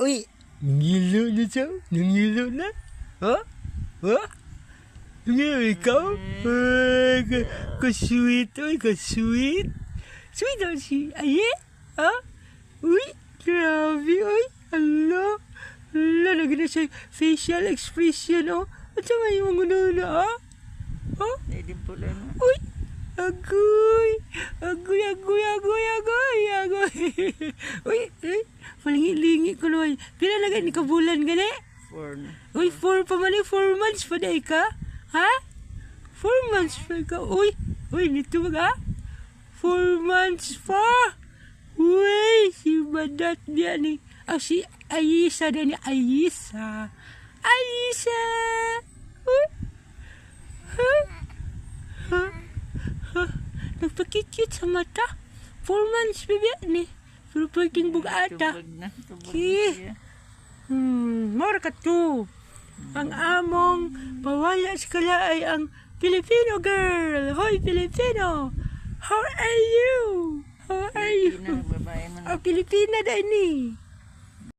Uy, nangilo na siya. Nangilo na. Ha? Ha? Ngayon ikaw? Ka-sweet. Uy, ka-sweet. Sweet daw si Aye? Ha? Uy, grabe. Uy, hala. Hala, lagi na siya facial expression, oh. At saka yung mga na, ha? Ha? Uy, agoy. Agoy. Uy, palingi-lingi ko naman. Pila na gani ka bulan gani? 4. Uy, 4 pa man 4 months pa day ka? Ha? 4 months pa ka? Uy, nito ba ka? 4 months pa? Uy, si Badat dia ni. Si Ayisa dia ni. Ayisa. Uy. Nagpakikit sa mata. 4 months bebe ni. Pero pwedeng bugata. More ka to. Ang among pawala sa kala ay ang Filipino girl. Hoy, Filipino. How are you? Ang Pilipina dahil ni.